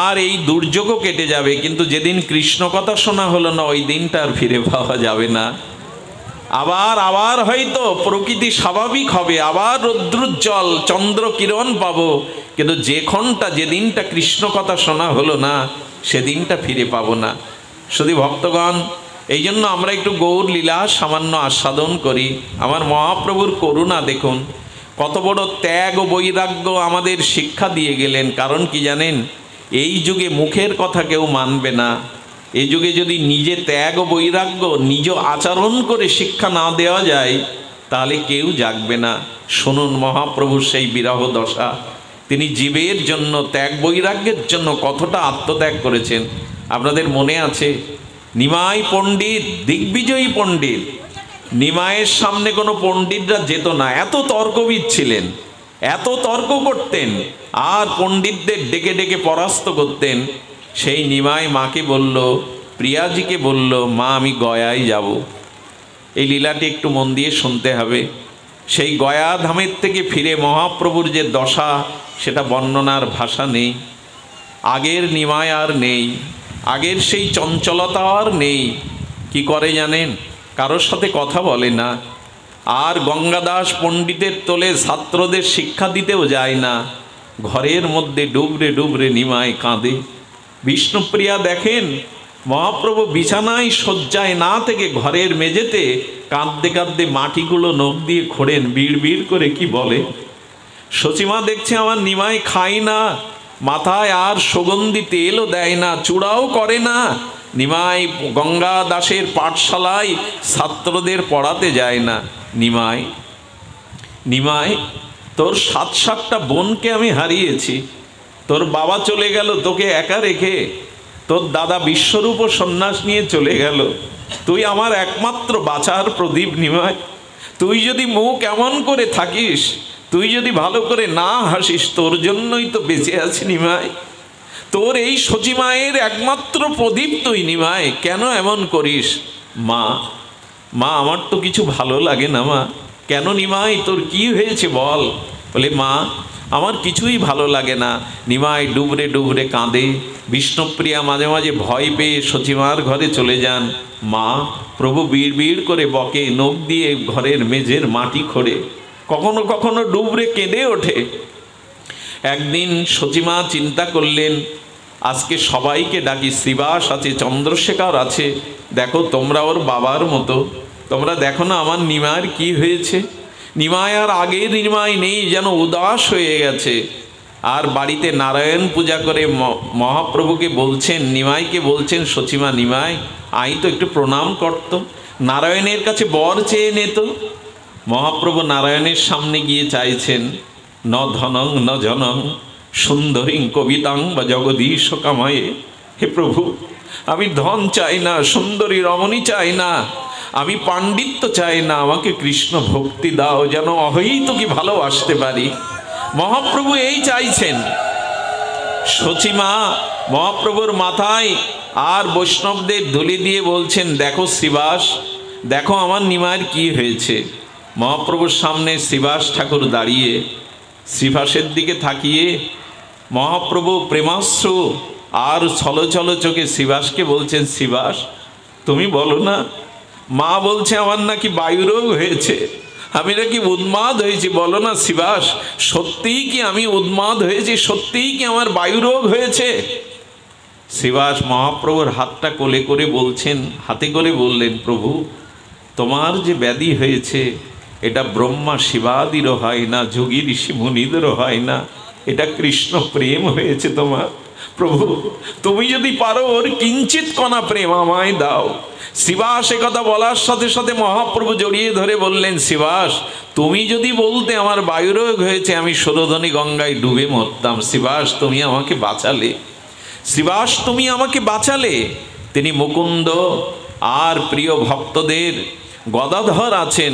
আর এই দুর্যোগও কেটে যাবে, কিন্তু যেদিন কৃষ্ণ কথা শোনা হলো না ওই দিনটা আর ফিরে পাওয়া যাবে না। আবার হয়তো প্রকৃতি স্বাভাবিক হবে, আবার রৌদ্রোজ্জ্বল চন্দ্র কিরণ পাবো, কিন্তু যেদিনটা কৃষ্ণ কথা শোনা হলো না সেদিনটা ফিরে পাবো না। শুধু ভক্তগণ, এই জন্য আমরা একটু গৌর লীলা সামান্য আস্বাদন করি। আমার মহাপ্রভুর করুণা দেখুন, কত বড় ত্যাগ ও বৈরাগ্য আমাদের শিক্ষা দিয়ে গেলেন। কারণ কি জানেন, এই যুগে মুখের কথা কেউ মানবে না। এই যুগে যদি নিজে ত্যাগ ও বৈরাগ্য নিজ আচরণ করে শিক্ষা না দেওয়া যায় তাহলে কেউ জাগবে না। শুনুন মহাপ্রভুর সেই বিরহ দশা, তিনি জীবের জন্য ত্যাগ বৈরাগ্যের জন্য কতটা আত্মত্যাগ করেছেন। আপনাদের মনে আছে, নিমাই পণ্ডিত, দিগ্বিজয়ী পণ্ডিত, নিমাইয়ের সামনে কোনো পণ্ডিতরা যেত না, এত তর্কবিদ ছিলেন, এত তর্ক করতেন আর পণ্ডিতদের ডেকে ডেকে পরাস্ত করতেন। সেই নিমাই মাকে বলল, প্রিয়াজিকে বলল, মা আমি গয়ায় যাব। এই লীলাটি একটু মন দিয়ে শুনতে হবে। সেই গয়া ধামের থেকে ফিরে মহাপ্রভুর যে দশা, সেটা বর্ণনার ভাষা নেই। আগের নিমাই আর নেই, আগের সেই চঞ্চলতা আর নেই। কি করে জানেন, কারোর সাথে কথা বলে না, আর গঙ্গাদাস পণ্ডিতের তোলে ছাত্রদের শিক্ষা দিতেও যায় না। ঘরের মধ্যে ডুবরে ডুবরে নিমাই কাঁদে। বিষ্ণুপ্রিয়া দেখেন, মহাপ্রভু বিছানায় শয্যায় না থেকে ঘরের মেঝেতে কাঁদতে কাঁদতে মাটিগুলো নখ দিয়ে খোঁড়েন, বিড় বিড় করে কি বলে। সচিমা দেখছে আমার নিমাই খায় না, মাথায় আর সুগন্ধি তেলও দেয় না, চূড়াও করে না। নিমাই গঙ্গা দাসের পাঠশালায় ছাত্রদের পড়াতে যায় না। নিমাই, নিমাই, তোর 7-7টা বোনকে আমি হারিয়েছি, তোর বাবা চলে গেল তোকে একা রেখে, তোর দাদা বিশ্বরূপ সন্ন্যাস নিয়ে চলে গেল, তুই আমার একমাত্র বাঁচার প্রদীপ। নিমাই, তুই যদি মুখ এমন করে থাকিস, তুই যদি ভালো করে না হাসিস, তোর জন্যই তো বেঁচে আছি নিমাই। তোর এই সচিমায়ের একমাত্র প্রদীপ তুই নিমাই, কেন এমন করিস? মা, মা আমার তো কিছু ভালো লাগে না মা। কেন নিমাই, তোর কি হয়েছে বল? বলে, মা আমার কিছুই ভালো লাগে না। নিমাই ডুবরে ডুবরে কাঁদে। বিষ্ণুপ্রিয়া মাঝে মাঝে ভয় পেয়ে সচিমার ঘরে চলে যান। মা, প্রভু বিড় বিড় করে বকে, নখ দিয়ে ঘরের মেঝের মাটি খোঁড়ে, কখনো কখনো ডুবরে কেঁদে ওঠে। একদিন সচিমা চিন্তা করলেন, আজকে সবাইকে ডাকি, শ্রীবাস আছে, চন্দ্রশেখর আছে, দেখো তোমরা ওর বাবার মতো, তোমরা দেখো না আমার নিমায়ের কি হয়েছে। নিমাই আর আগের নিমাই নেই, যেন উদাস হয়ে গেছে। আর বাড়িতে নারায়ণ পূজা করে মহাপ্রভুকে বলছেন, নিমাইকে বলছেন, সচিমা নিমাই আই তো একটু প্রণাম করত, নারায়ণের কাছে বর চেয়ে নিত। মহাপ্রভু নারায়ণের সামনে গিয়ে চাইছেন, ন ধনং ন জনং সুন্দরীং কবিতাং বা জগদীশ কামায়ে। হে প্রভু, আমি ধন চাই না, সুন্দরী রমণী চাই না, আমি পাণ্ডিত্য চাই না, আমাকে কৃষ্ণ ভক্তি দাও, যেন অহৈতুকী ভালোবাসতে পারি। মহাপ্রভু এই চাইছেন। সচিমা মহাপ্রভুর মাথায় আর বৈষ্ণবদের ধুলি দিয়ে বলছেন, দেখো শ্রীবাস, দেখো আমার নিমায়ের কি হয়েছে। মহাপ্রভুর সামনে শ্রীবাস ঠাকুর দাঁড়িয়ে, শ্রীবাসের দিকে তাকিয়ে মহাপ্রভু প্রেমাশ্রু আর ছলছল চোখে শ্রীবাসকে বলছেন, শ্রীবাস তুমি বলো না, মা বলছে আমার নাকি বায়ুরোগ হয়েছে, আমি নাকি উন্মাদ হয়েছি, বলো না শ্রীবাস, সত্যিই কি আমি উন্মাদ হয়েছি, সত্যিই কি আমার বায়ুরোগ হয়েছে? শ্রীবাস মহাপ্রভুর হাতটা কোলে করে বলছেন, হাতে করে বললেন, প্রভু তোমার যে ব্যাধি হয়েছে এটা ব্রহ্মা শিবাদিরও হয় না, যোগী ঋষি মুনিদেরও হয় না, এটা কৃষ্ণ প্রেম হয়েছে তোমার। প্রভু তুমি যদি পারো ওর কিঞ্চিত কণা প্রেম আমায় দাও। শ্রীবাস কথা বলার সাথে সাথে মহাপ্রভু জড়িয়ে ধরে বললেন, শ্রীবাস তুমি যদি বলতে আমার বায়ুরোগ হয়েছে, আমি সুরধনী গঙ্গায় ডুবে মরতাম। শ্রীবাস তুমি আমাকে বাঁচালে, শ্রীবাস তুমি আমাকে বাঁচালে। তিনি মুকুন্দ আর প্রিয় ভক্তদের, গদাধর আছেন,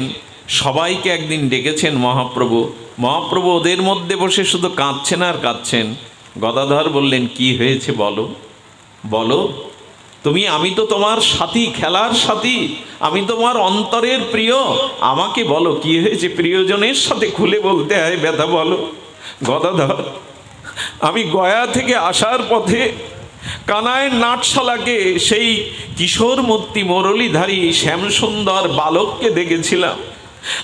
সবাইকে একদিন ডেকেছেন মহাপ্রভু। মহাপ্রভু ওদের মধ্যে বসে শুধু কাঁদছেন আর কাঁদছেন। গদাধর বললেন, কি হয়েছে বলো, বলো। আমি তো তোমার সাথী, খেলার সাথী, আমি তোমার অন্তরের প্রিয়। আমাকে বলো কি হয়েছে, প্রিয়জনের সাথে খুলে বলতে হয় ব্যথা বলো। গদাধর, আমি গয়া থেকে আসার পথে কানাইয়ের নাটশালাকে সেই কিশোর মূর্তি মুরলীধারী শ্যামসুন্দর বালককে দেখেছিলাম।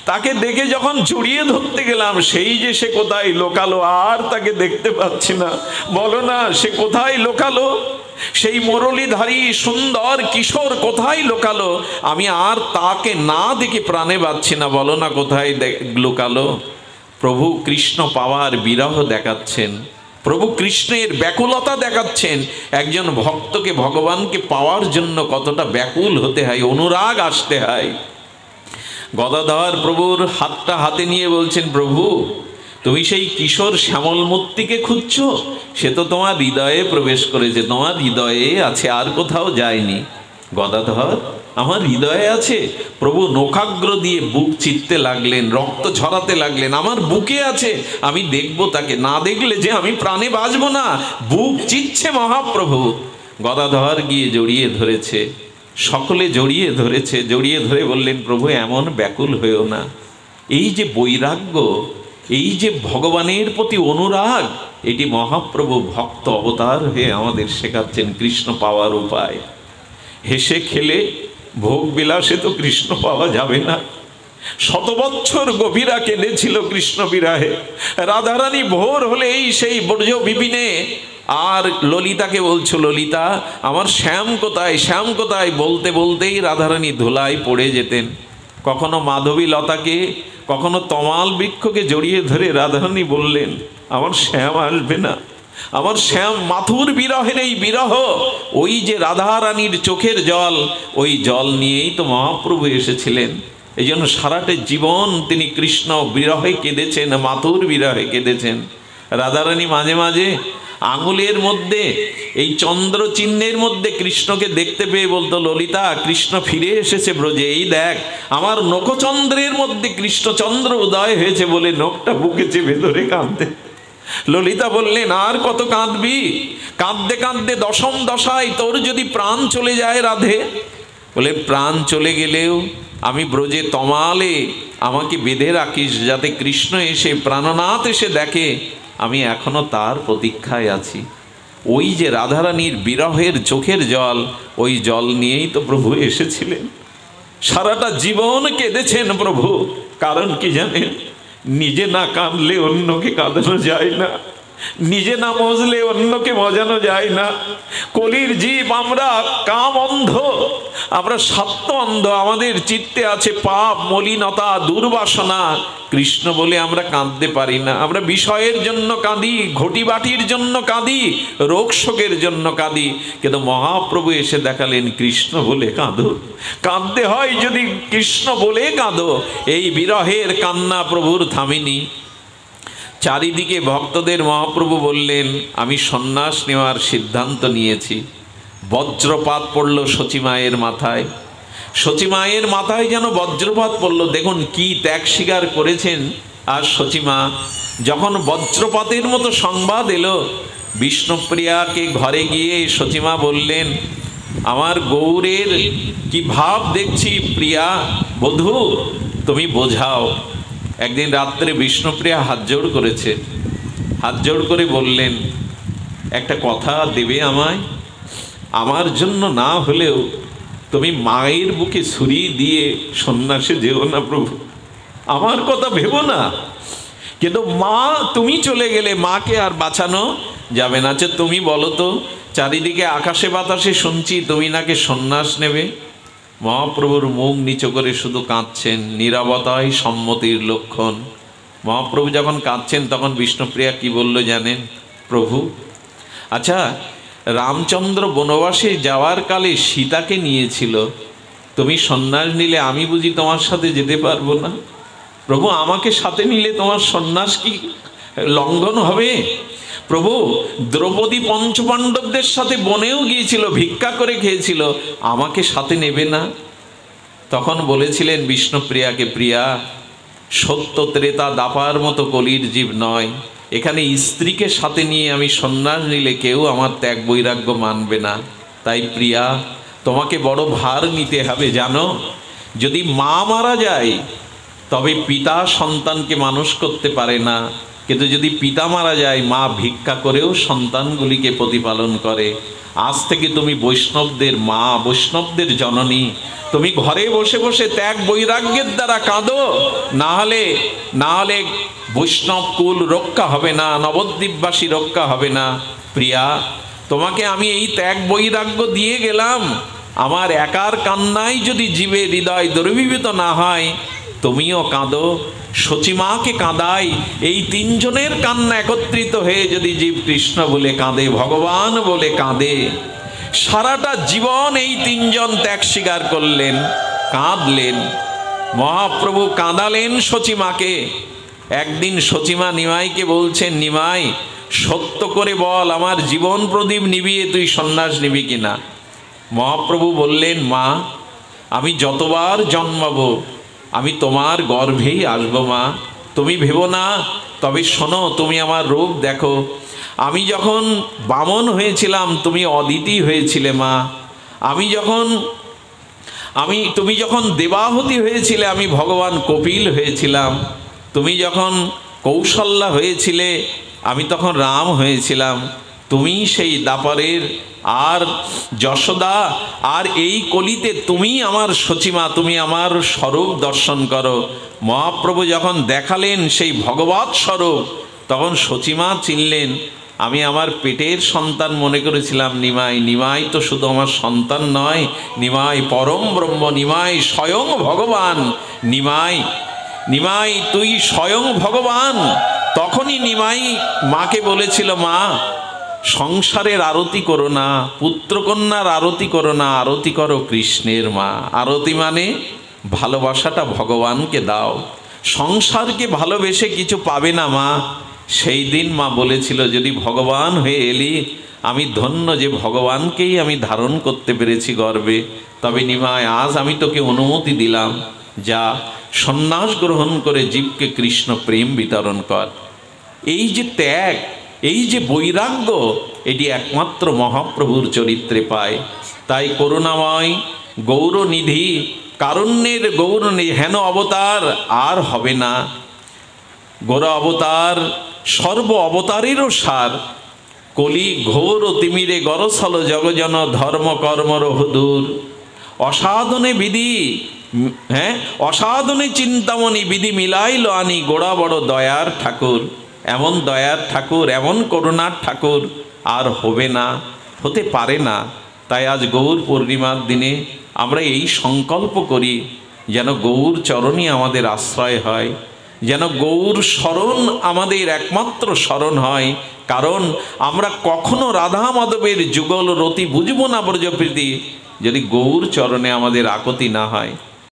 তাকে দেখে যখন জড়িয়ে ধরতে গেলাম, সেই যে সে কোথায় লোকালো, আর তাকে দেখতে পাচ্ছি না। বলো না সে কোথায় লোকালো, সেই মুরলীধারী সুন্দর কিশোর কোথায় লোকালো? আমি আর তাকে না দেখে প্রাণে বাঁচছি না, বলো না কোথায় লোকালো? প্রভু কৃষ্ণ পাওয়ার বিরহ দেখাচ্ছেন, প্রভু কৃষ্ণের ব্যাকুলতা দেখাচ্ছেন। একজন ভক্তকে ভগবানকে পাওয়ার জন্য কতটা ব্যাকুল হতে হয়, অনুরাগ আসতে হয়। গদাধর প্রভুর হাতটা হাতে নিয়ে বলছেন, প্রভু তুমি সেই কিশোর শ্যামল মূর্তিকে খুঁজছো? সে তো তোমার হৃদয়ে প্রবেশ করেছে, তোমার হৃদয়ে আছে, আর কোথাও যায়নি। গদাধর, আমার হৃদয়ে আছে। প্রভু নখাগ্র দিয়ে বুক চিরতে লাগলেন, রক্ত ঝরাতে লাগলেন। আমার বুকে আছে, আমি দেখবো তাকে, না দেখলে যে আমি প্রাণে বাঁচবো না। বুক চিরছে মহাপ্রভু। গদাধর গিয়ে জড়িয়ে ধরেছে, সকলে জড়িয়ে ধরেছে। জড়িয়ে ধরে বললেন, প্রভু এমন ব্যাকুল হয়েও না। এই যে বৈরাগ্য, এই যে ভগবানের প্রতি অনুরাগ, এটি মহাপ্রভু ভক্ত অবতার হয়ে আমাদের শেখাচ্ছেন কৃষ্ণ পাওয়ার উপায়। হেসে খেলে ভোগ বিলাসে তো কৃষ্ণ পাওয়া যাবে না। শত বছর গভীরা কেঁদেছিল কৃষ্ণ বিরাহে। রাধারানী ভোর হলেই সেই ব্রজ বিপিনে আর ললিতাকে বলছো, ললিতা আমার শ্যাম কোথায়, শ্যাম কোথায়, বলতে বলতেই রাধারানী ধুলায় পড়ে যেতেন। কখনো মাধবী লতাকে, কখনো তমাল বৃক্ষকে জড়িয়ে ধরে রাধারানী বললেন, আমার শ্যাম আসবে না, আমার শ্যাম। মাথুর বিরহের এই বিরহ, ওই যে রাধারানীর চোখের জল, ওই জল নিয়েই তো মহাপ্রভু এসেছিলেন। এই জন্য সারাটা জীবন তিনি কৃষ্ণ বিরহে কেঁদেছেন, মাথুর বিরহে কেঁদেছেন। রাধারানী মাঝে মাঝে আঙুলের মধ্যে, এই চন্দ্র চিহ্নের মধ্যে কৃষ্ণকে দেখতে পেয়ে বলতো, ললিতা কৃষ্ণ ফিরে এসেছে ব্রজে, এই দেখ আমার নখচন্দ্রের মধ্যে কৃষ্ণচন্দ্র উদয় হয়েছে বলে নখটা বুকে চেপে ধরে কাঁদতে। ললিতা বললেন, আর কত কাঁদবি? কাঁদতে কাঁদতে দশম দশায় তোর যদি প্রাণ চলে যায় রাধে। বলে, প্রাণ চলে গেলেও আমি ব্রজে তমালে আমাকে বেঁধে রাখিস, যাতে কৃষ্ণ এসে প্রাণনাথ এসে দেখে আমি এখনো তার প্রতীক্ষায় আছি। ওই যে রাধারানীর বিরহের চোখের জল, ওই জল নিয়েই তো প্রভু এসেছিলেন। সারাটা জীবন কেঁদেছেন প্রভু। কারণ কি জানেন? নিজে না কাঁদলে অন্যকে কাঁদানো যায় না, নিজে না মজলে অন্যকে মজানো যায় না। কলির জীব আমরা, কাম অন্ধ, আমরা সত্য অন্ধ। আমাদের চিত্তে আছে পাপ, মলিনতা, দুর্বাসনা। কৃষ্ণ বলে আমরা কাঁদতে পারি না। আমরা বিষয়ের জন্য কাঁদি, ঘটি বাটির জন্য কাঁদি, রোগ শোকের জন্য কাঁদি। কিন্তু মহাপ্রভু এসে দেখালেন, কৃষ্ণ বলে কাঁদো। কাঁদতে হয় যদি কৃষ্ণ বলে কাঁদো। এই বিরহের কান্না প্রভুর থামেনি। চারিদিকে ভক্তদের মহাপ্রভু বললেন, আমি সন্ন্যাস নেওয়ার সিদ্ধান্ত নিয়েছি। বজ্রপাত পড়ল সচিমায়ের মাথায়। সচিমায়ের মাথায় যেন বজ্রপাত পড়ল। দেখুন কি ত্যাগ স্বীকার করেছেন। আর সচিমা যখন বজ্রপাতের মতো সংবাদ এলো, বিষ্ণুপ্রিয়াকে ঘরে গিয়ে সচিমা বললেন, আমার গৌরের কি ভাব দেখছি প্রিয়া, বধূ তুমি বোঝাও। একদিন রাত্রে বিষ্ণুপ্রিয়া হাত জোড় করেছে, হাত জোড় করে বললেন, একটা কথা দেবে আমায়? আমার জন্য না হলেও তুমি মায়ের বুকে ছুরি দিয়ে সন্ন্যাসে যেও না প্রভু, আমার কথা ভেবো না। কিন্তু মা, তুমি চলে গেলে মাকে আর বাঁচানো যাবে না। আচ্ছা তুমি বলো তো, চারিদিকে আকাশে বাতাসে শুনছি তুমি নাকি সন্ন্যাস নেবে। মহাপ্রভুর মুখ নিচু করে শুধু কাঁদছেন। নীরবতাই সম্মতির লক্ষণ। মহাপ্রভু যখন কাঁদছেন তখন বিষ্ণুপ্রিয়া কি বলল জানেন? প্রভু, আচ্ছা রামচন্দ্র বনবাসে যাওয়ার কালে সীতাকে নিয়েছিল, তুমি সন্ন্যাস নিলে আমি বুঝি তোমার সাথে যেতে পারবো না? প্রভু, আমাকে সাথে নিলে তোমার সন্ন্যাস কি লঙ্ঘন হবে? প্রভু, দ্রৌপদী পঞ্চপাণ্ডবদের সাথে বনেও গিয়েছিল, ভিক্ষা করে খেয়েছিল, আমাকে সাথে নেবে না? তখন বলেছিলেন বিষ্ণুপ্রিয়াকে, প্রিয়া সত্য ত্রেতা দাপার মতো কলির জীব নয়। এখানে স্ত্রীকে সাথে নিয়ে আমি সন্ন্যাস নিলে কেউ আমার ত্যাগ বৈরাগ্য মানবে না। তাই প্রিয়া, তোমাকে বড় ভার নিতে হবে জানো। যদি মা মারা যায় তবে পিতা সন্তানকে মানুষ করতে পারে না, কিন্তু যদি পিতা মারা যায় মা ভিক্ষা করেও সন্তানগুলিকে প্রতিপালন করে। আজ থেকে তুমি বৈষ্ণবদের মা, বৈষ্ণবদের জননী। তুমি ঘরে বসে বসে ত্যাগ বৈরাগ্যের দ্বারা কাঁদো, না হলে বৈষ্ণব কুল রক্ষা হবে না, নবদ্বীপবাসী রক্ষা হবে না। প্রিয়া, তোমাকে আমি এই ত্যাগ বৈরাগ্য দিয়ে গেলাম, আমার একার কান্নায় যদি জীবে হৃদয় দ্রবীভূত না হয়, তুমিও কাঁদো, সচিমাকে কাঁদাই। এই তিনজনের কান্না একত্রিত হয়ে যদি জীব কৃষ্ণ বলে কাঁদে, ভগবান বলে কাঁদে। সারাটা জীবন এই তিনজন ত্যাগ স্বীকার করলেন, কাঁদলেন। মহাপ্রভু কাঁদালেন সচিমাকে। একদিন সচিমা নিমাইকে বলছেন, নিমাই সত্য করে বল, আমার জীবন প্রদীপ নিবিয়ে তুই সন্ন্যাস নিবি কিনা। মহাপ্রভু বললেন, মা আমি যতবার জন্মাবো আমি তোমার গর্ভেই আসবো মা, তুমি ভেবো না। তবে শোনো, তুমি আমার রূপ দেখো। আমি যখন বামন হয়েছিলাম তুমি অদিতি হয়েছিলে মা। তুমি যখন দেবাহুতি হয়েছিলে আমি ভগবান কপিল হয়েছিলাম। তুমি যখন কৌশল্যা হয়েছিলে আমি তখন রাম হয়েছিলাম। তুমি সেই দাপরের আর যশোদা, আর এই কলিতে তুমি আমার সচিমা, তুমি আমার স্বরূপ দর্শন করো। মহাপ্রভু যখন দেখালেন সেই ভগবৎ স্বরূপ, তখন সচিমা চিনলেন। আমি আমার পেটের সন্তান মনে করেছিলাম নিমাই। নিমাই তো শুধু আমার সন্তান নয়, নিমাই পরম ব্রহ্ম, নিমাই স্বয়ং ভগবান। নিমাই তুই স্বয়ং ভগবান। তখনই নিমাই মাকে বলেছিল, মা সংসারের আরতি করো না, পুত্রকন্যার আরতি করো না, আরতি করো কৃষ্ণের মা। আরতি মানে ভালোবাসাটা ভগবানকে দাও, সংসারকে ভালোবেসে কিছু পাবে না মা। সেই দিন মা বলেছিল, যদি ভগবান হয়ে এলি আমি ধন্য যে ভগবানকেই আমি ধারণ করতে পেরেছি গর্বে। তবে নিমাই আজ আমি তোকে অনুমতি দিলাম, যা সন্ন্যাস গ্রহণ করে জীবকে কৃষ্ণ প্রেম বিতরণ কর। এই যে ত্যাগ, এই যে বৈরাগ্য, এটি একমাত্র মহাপ্রভুর চরিত্রে পায়। তাই করুণাময় গৌরনিধি, কারুণ্যের গৌরনিধি হেন অবতার আর হবে না। গৌর অবতার সর্ব অবতারেরও সার। কলি ঘোর তিমিরে গরসল জগজন ধর্ম কর্মর হুদূর। অসাধনে বিধি, অসাধনে চিন্তামণি বিধি মিলাইল আনি। গোড়া বড় দয়ার ঠাকুর, এমন দয়ার ঠাকুর, এমন করুণার ঠাকুর আর হবে না, হতে পারে না। তাই আজ গৌর পূর্ণিমার দিনে আমরা এই সংকল্প করি, যেন গৌর চরণই আমাদের আশ্রয় হয়, যেন গৌর শরণ আমাদের একমাত্র শরণ হয়। কারণ আমরা কখনো রাধা মাধবের যুগল রতি বুঝবো না ব্রজপ্রীতি, যদি গৌর চরণে আমাদের আকতি না হয়।